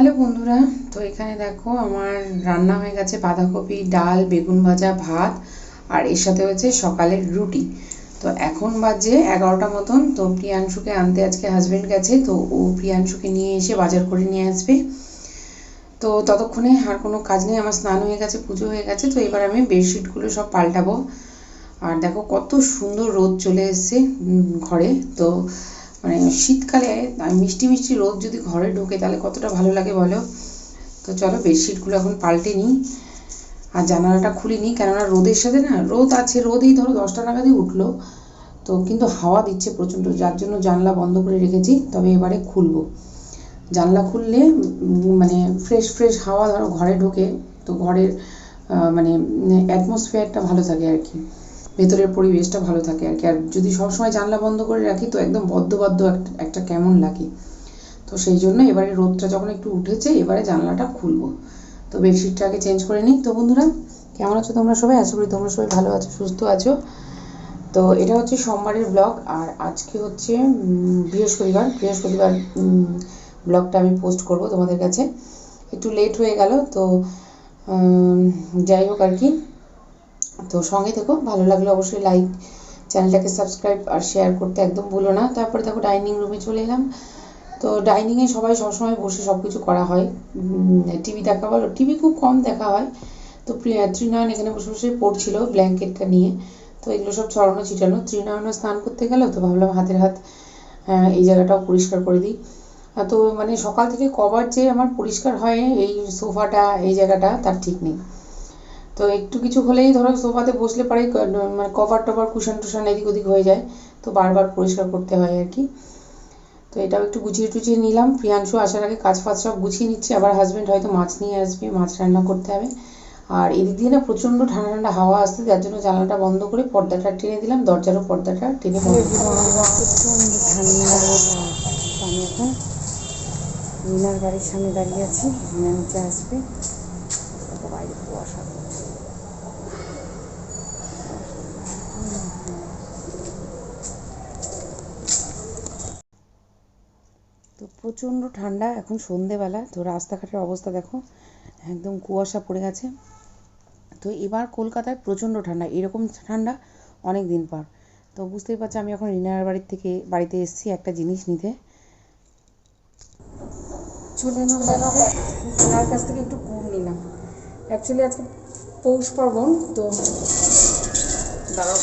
Hello বন্ধুরা, তো এখানে দেখো আমার রান্না হয়ে গেছে বাঁধাকপি, ডাল, বেগুন ভাজা, ভাত আর এর সাথে হচ্ছে সকালের রুটি। তো এখন বাজে 11টা মতন। তো প্রিয়াংশুকে আনতে আজকে হাজবেন্ড গেছে, তো ও প্রিয়াংশুকে নিয়ে এসে বাজার করে নিয়ে আসবে। তো ততক্ষণে আর কোনো কাজ নেই, আমার স্নান হয়ে গেছে, পুজো হয়ে গেছে। তো এবার আমি বেডশিটগুলো সব পাল্টাবো। আর দেখো কত সুন্দর রোদ চলে এসছে ঘরে। তো মানে শীতকালে মিষ্টি মিষ্টি রোদ যদি ঘরে ঢোকে তাহলে কতটা ভালো লাগে বলো। তো চলো বেডশিটগুলো এখন পাল্টে নিই আর জানালাটা খুলে নিই, কেননা রোদের সাথে না, রোদ আছে, রোদেই ধরো 10টা নাগাদই উঠলো, তো কিন্তু হাওয়া দিচ্ছে প্রচণ্ড, যার জন্য জানলা বন্ধ করে রেখেছি। তবে এবারে খুলবো, জানলা খুললে মানে ফ্রেশ ফ্রেশ হাওয়া ধরো ঘরে ঢোকে, তো ঘরের মানে অ্যাটমসফিয়ারটা ভালো থাকে আর কি, ভেতরের পরিবেশটা ভালো থাকে আর কি। আর যদি সবসময় জানলা বন্ধ করে রাখি তো একদম বদ্ধ বদ্ধ একটা কেমন লাগে। তো সেই জন্য এবারে রোদটা যখন একটু উঠেছে এবারে জানলাটা খুলবো। তো বেডশিটটা আগে চেঞ্জ করে নিই। তো বন্ধুরা, কেমন আছো তোমরা সবাই? আশা করি তোমরা সবাই ভালো আছো, সুস্থ আছো। তো এটা হচ্ছে সোমবারের ব্লগ, আর আজকে হচ্ছে বৃহস্পতিবার ব্লগটা আমি পোস্ট করব তোমাদের কাছে। একটু লেট হয়ে গেল, তো যাই হোক আর কি। তো সঙ্গে থেকো, ভালো লাগলে অবশ্যই লাইক, চ্যানেলটাকে সাবস্ক্রাইব আর শেয়ার করতে একদম ভুলো না। তারপরে দেখো ডাইনিং রুমে চলে এলাম। তো ডাইনিংয়ে সবাই সবসময় বসে সব কিছু করা হয়, টিভি দেখা বলো, টিভি খুব কম দেখা হয়। তো ত্রিনয়ন এখানে বসে বসে পড়ছিল ব্ল্যাঙ্কেটটা নিয়ে। তো এগুলো সব ছড়ানো ছিটানো, ত্রিনয়নও স্নান করতে গেল, তো ভাবলাম হাতের হাত এই জায়গাটাও পরিষ্কার করে দিই। তো মানে সকাল থেকে কবার যে আমার পরিষ্কার হয় এই সোফাটা, এই জায়গাটা, তার ঠিক নেই। তো একটু কিছু হলেই ধরো সোফাতে বসলে পরে মানে কভার টভার কুশন টুশন এদিক ওদিক হয়ে যায়, তো বারবার পরিষ্কার করতে হয় আর কি। তো এটাও একটু গুছিয়ে টুছিয়ে নিলাম, প্রিয়াংশু আসার আগে কাজ ফাজ সব গুছিয়ে নিচ্ছি। আবার হাজব্যান্ড হয়তো মাছ নিয়ে আসবে, মাছ রান্না করতে হবে। আর এদিক দিয়ে না প্রচণ্ড ঠান্ডা ঠান্ডা হাওয়া আসছে, যার জন্য জানলাটা বন্ধ করে পর্দাটা টেনে দিলাম, দরজারও পর্দাটা টেনে বন্ধ প্রচণ্ড ঠান্ডা। আমি এখন রিনার বাড়ির সামনে দাঁড়িয়ে আছি, রিনা নিচে আসবে, বাইরে কুয়াশা। তো প্রচণ্ড ঠান্ডা, এখন সন্ধেবেলা, তো রাস্তাঘাটের অবস্থা দেখো, একদম কুয়াশা পড়ে গেছে। তো এবার কলকাতায় প্রচণ্ড ঠান্ডা, এরকম ঠান্ডা অনেক দিন পর। তো বুঝতেই পারছি আমি এখন রিনার বাড়িতে এসেছি একটা জিনিস নিতে। চলে এলাম রিনার কাছ থেকে একটু গুড় নিলাম। অ্যাকচুয়ালি আজকে পৌষ পার্বণ, তো দাঁড়াও,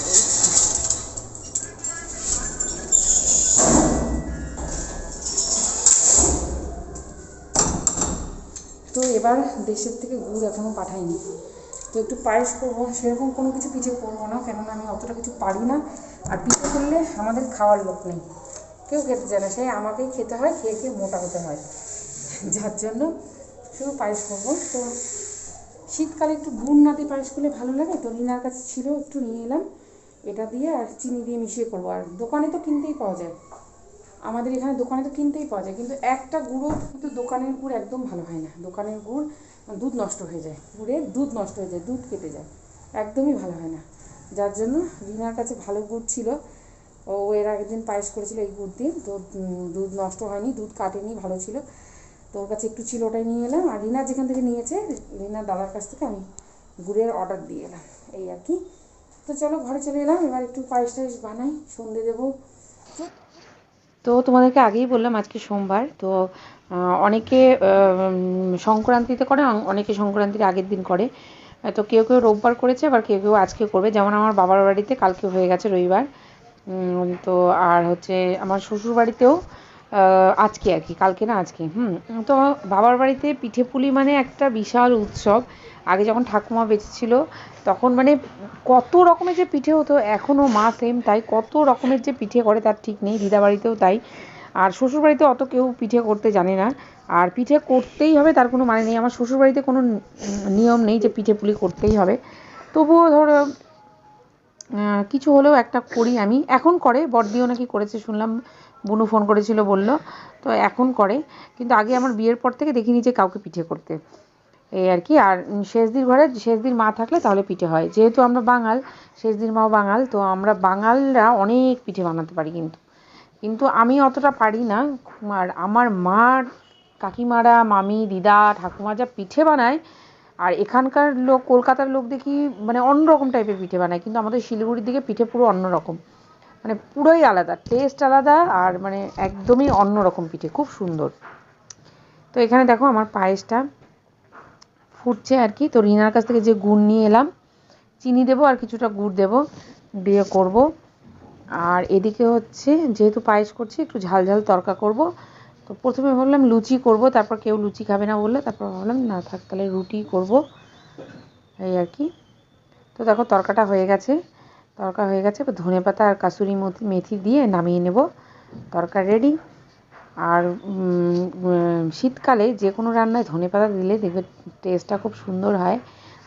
তো এবার দেশের থেকে গুড় এখনও পাঠাইনি। তো একটু পায়েস করবো, সেরকম কোনো কিছু পিঠে করবো না, কেননা আমি অতটা কিছু পারি না। আর পিঠে করলে আমাদের খাওয়ার লোক নেই, কেউ খেতে চায় না, সেই আমাকেই খেতে হয়, খেয়ে খেয়ে মোটা হতে হয়, যার জন্য শুধু পায়েস করবো। তো শীতকালে একটু গুড় না দিয়ে পায়েস করলে ভালো লাগে, তো রিনার কাছে ছিল, একটু নিয়ে এলাম। এটা দিয়ে আর চিনি দিয়ে মিশিয়ে করবো। আর দোকানে তো কিনতেই পাওয়া যায়, আমাদের এখানে দোকানে তো কিনতেই পাওয়া যায়, কিন্তু একটা গুঁড়ো কিন্তু দোকানের গুড় একদম ভালো হয় না। দোকানের গুড় দুধ নষ্ট হয়ে যায়, গুড়ের দুধ নষ্ট হয়ে যায়, দুধ কেটে যায়, একদমই ভালো হয় না। যার জন্য রিনার কাছে ভালো গুড় ছিল, ও এর আগের দিন পায়েস করেছিল এই গুড় দিয়ে, তো দুধ নষ্ট হয়নি, দুধ কাটেনি, ভালো ছিল। তো ওর কাছে একটু ছিল, ওটাই নিয়ে এলাম। আর রিনা যেখান থেকে নিয়েছে, রিনার দাদার কাছ থেকে আমি গুড়ের অর্ডার দিয়ে এলাম, এই আর কি। তো চলো ঘরে চলে এলাম, এবার একটু পায়েস টায়েস বানাই, সন্ধে দেবো। তো তোমাদেরকে আগেই বললাম আজকে সোমবার। তো অনেকে সংক্রান্তিতে করে, অনেকে সংক্রান্তির আগের দিন করে। তো কেউ কেউ রোববার করেছে, আবার কেউ কেউ আজকে করবে। যেমন আমার বাবার বাড়িতে কালকে হয়ে গেছে রবিবার। তো আর হচ্ছে আমার শ্বশুর বাড়িতেও আজকে আর কি, কালকে না আজকে। তো বাবার বাড়িতে পিঠে পুলি মানে একটা বিশাল উৎসব। আগে যখন ঠাকুমা বেঁচে ছিল তখন মানে কত রকমের যে পিঠে হতো, এখনও মা সেম তাই, কত রকমের যে পিঠে করে তার ঠিক নেই। দিদা বাড়িতেও তাই। আর শ্বশুরবাড়িতে অত কেউ পিঠে করতে জানে না, আর পিঠে করতেই হবে তার কোনো মানে নেই। আমার শ্বশুরবাড়িতে কোনো নিয়ম নেই যে পিঠে পুলি করতেই হবে। তবুও ধরো কিছু হলেও একটা করি আমি। এখন করে, বড়দিও নাকি করেছে শুনলাম, বুনু ফোন করেছিল বলল, তো এখন করে। কিন্তু আগে আমার বিয়ের পর থেকে দেখিনি যে কাউকে পিঠে করতে, এই আর কি। আর শেষদির ঘরে শেষদির মা থাকলে তাহলে পিঠে হয়, যেহেতু আমরা বাঙাল, শেষদির মাও বাঙাল, তো আমরা বাঙালরা অনেক পিঠে বানাতে পারি, কিন্তু কিন্তু আমি অতটা পারি না। আর আমার মার কাকিমারা, মামি, দিদা, ঠাকুমা যা পিঠে বানায়, আর এখানকার লোক, কলকাতার লোক দেখি মানে অন্যরকম টাইপের পিঠে বানায়, কিন্তু আমাদের শিলিগুড়ির দিকে পিঠে পুরো অন্যরকম, মানে পুরোই আলাদা, টেস্ট আলাদা, আর মানে একদমই অন্যরকম পিঠে, খুব সুন্দর। তো এখানে দেখো আমার পায়েসটা ফুটছে আর কি। তো রিনার কাছ থেকে যে গুড় নিয়ে এলাম, চিনি দেবো আর কিছুটা গুড় দেবো, দিয়ে করব। আর এদিকে হচ্ছে যেহেতু পায়েস করছি, একটু ঝাল ঝাল তরকা করব। তো প্রথমে ভাবলাম লুচি করব, তারপর কেউ লুচি খাবে না বললে, তারপর ভাবলাম না থাক, তাহলে রুটি করব, এই আর কি। তো দেখো তরকাটা হয়ে গেছে, তরকা হয়ে গেছে, এবার ধনেপাতা আর কাসুরি মেথি দিয়ে নামিয়ে নেব, তরকা রেডি। আর শীতকালে যে কোনো রান্নায় ধনেপাতা দিলে দেখবে টেস্টটা খুব সুন্দর হয়।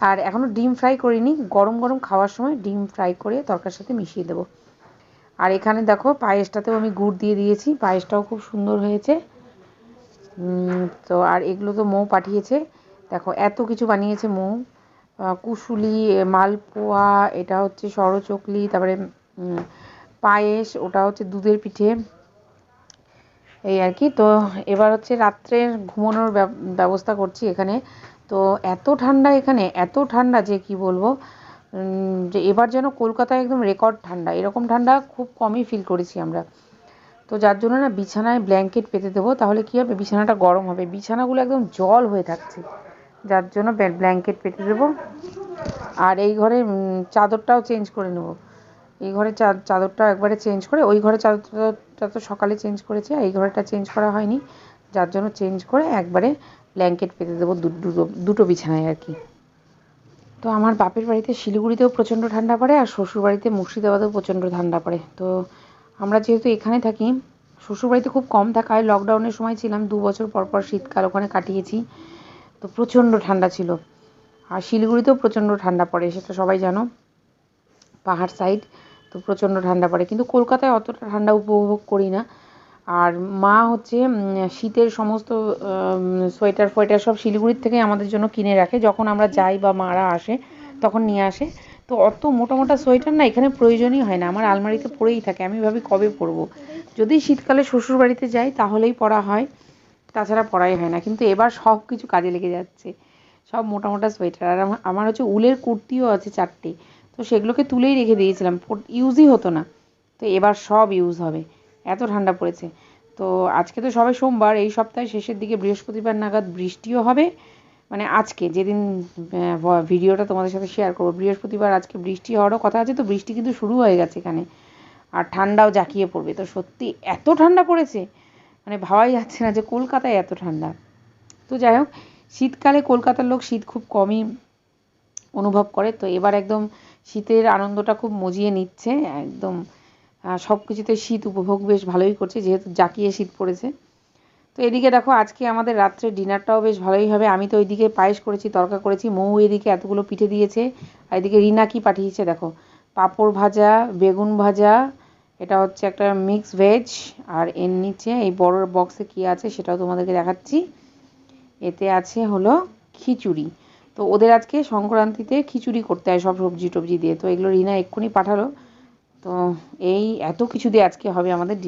আর এখনও ডিম ফ্রাই করিনি, গরম গরম খাওয়ার সময় ডিম ফ্রাই করে তরকার সাথে মিশিয়ে দেবো। আর এখানে দেখো পায়েসটাতেও আমি গুড় দিয়ে দিয়েছি, পায়েসটাও খুব সুন্দর হয়েছে। তো আর এগুলো তো মৌ পাঠিয়েছে, দেখো এত কিছু বানিয়েছে মৌ, কুশুলি, মালপোয়া, এটা হচ্ছে সরচকলি, তারপরে পায়েস, ওটা হচ্ছে দুধের পিঠে, এই আর কি। তো এবার হচ্ছে রাত্রের ঘুমানোর ব্যবস্থা করছি এখানে। তো এত ঠান্ডা এখানে, এত ঠান্ডা যে কি বলবো, যে এবার যেন কলকাতায় একদম রেকর্ড ঠান্ডা, এরকম ঠান্ডা খুব কমই ফিল করেছি আমরা। তো যার জন্য না বিছানায় ব্ল্যাঙ্কেট পেতে দেবো, তাহলে কী হবে, বিছানাটা গরম হবে, বিছানাগুলো একদম জল হয়ে থাকছে, যার জন্য ব্ল্যাঙ্কেট পেতে দেবো। আর এই ঘরে চাদরটাও চেঞ্জ করে নেবো, এই ঘরে চাদরটা একবারে চেঞ্জ করে, ওই ঘরে চাদরটা তো সকালে চেঞ্জ করেছি, আর এই ঘরেটা চেঞ্জ করা হয়নি, যার জন্য চেঞ্জ করে একবারে ব্ল্যাঙ্কেট পেতে দেবো দুটো বিছানায় আর কি। তো আমার বাপের বাড়িতে শিলিগুড়িতেও প্রচণ্ড ঠান্ডা পড়ে, আর শ্বশুরবাড়িতে মুর্শিদাবাদেও প্রচণ্ড ঠান্ডা পড়ে। তো আমরা যেহেতু এখানে থাকি, শ্বশুরবাড়িতে খুব কম থাকা হয়, লকডাউনের সময় ছিলাম 2 বছর পর পর শীতকাল ওখানে কাটিয়েছি, তো প্রচণ্ড ঠান্ডা ছিল। আর শিলিগুড়িতেও প্রচণ্ড ঠান্ডা পড়ে, সেটা সবাই জানো, পাহাড় সাইড, তো প্রচণ্ড ঠান্ডা পড়ে, কিন্তু কলকাতায় অতটা ঠান্ডা উপভোগ করি না। আর মা হচ্ছে শীতের সমস্ত সোয়েটার ফোয়েটার সব শিলিগুড়ির থেকে আমাদের জন্য কিনে রাখে, যখন আমরা যাই বা মারা আসে তখন নিয়ে আসে। তো অত মোটা মোটা সোয়েটার না এখানে প্রয়োজনই হয় না, আমার আলমারিতে পড়েই থাকে, আমি ভাবি কবে পরবো। যদি শীতকালে শ্বশুরবাড়িতে যাই তাহলেই পরা হয়, তাছাড়া পরাই হয় না। কিন্তু এবার সব কিছু কাজে লেগে যাচ্ছে, সব মোটা মোটা সোয়েটার। আর আমার হচ্ছে উলের কুর্তিও আছে 4টে, তো সেগুলোকে তুলেই রেখে দিয়েছিলাম, ইউজই হতো না, তো এবার সব ইউজ হবে, এত ঠান্ডা পড়েছে। তো আজকে তো সবে সোমবার, এই সপ্তাহের শেষের দিকে বৃহস্পতিবার নাগাদ বৃষ্টিও হবে, মানে আজকে যেদিন ভিডিওটা তোমাদের সাথে শেয়ার করবো, বৃহস্পতিবার আজকে বৃষ্টি হওয়ারও কথা আছে। তো বৃষ্টি কিন্তু শুরু হয়ে গেছে এখানে, আর ঠান্ডাও জাঁকিয়ে পড়বে। তো সত্যি এত ঠান্ডা পড়েছে, মানে ভাবাই যাচ্ছে না যে কলকাতায় এত ঠান্ডা। তো যাই হোক, শীতকালে কলকাতার লোক শীত খুব কমই অনুভব করে, তো এবার একদম শীতের আনন্দটা খুব মজিয়ে নিচ্ছে একদম, সব কিছুতে শীত উপভোগ বেশ ভালোই করছে, যেহেতু জাঁকিয়ে শীত পড়েছে। তো এদিকে দেখো আজকে আমাদের রাত্রে ডিনারটাও বেশ ভালোই হবে। আমি তো ওইদিকে পায়েস করেছি, তরকা করেছি, মৌ এদিকে এতগুলো পিঠে দিয়েছে, আর এদিকে রিনা কি পাঠিয়েছে দেখো, পাঁপড় ভাজা, বেগুন ভাজা, এটা হচ্ছে একটা মিক্স ভেজ, আর এর নিচে এই বড় বক্সে কি আছে সেটাও তোমাদেরকে দেখাচ্ছি, এতে আছে হলো খিচুড়ি। তো ওদের আজকে সংক্রান্তিতে খিচুড়ি করতে হয় সব সবজি টবজি দিয়ে, তো এগুলো রিনা এক্ষুনি পাঠালো। তো এই এত কিছু দিয়ে আজকে হবে আমাদের ডিনার।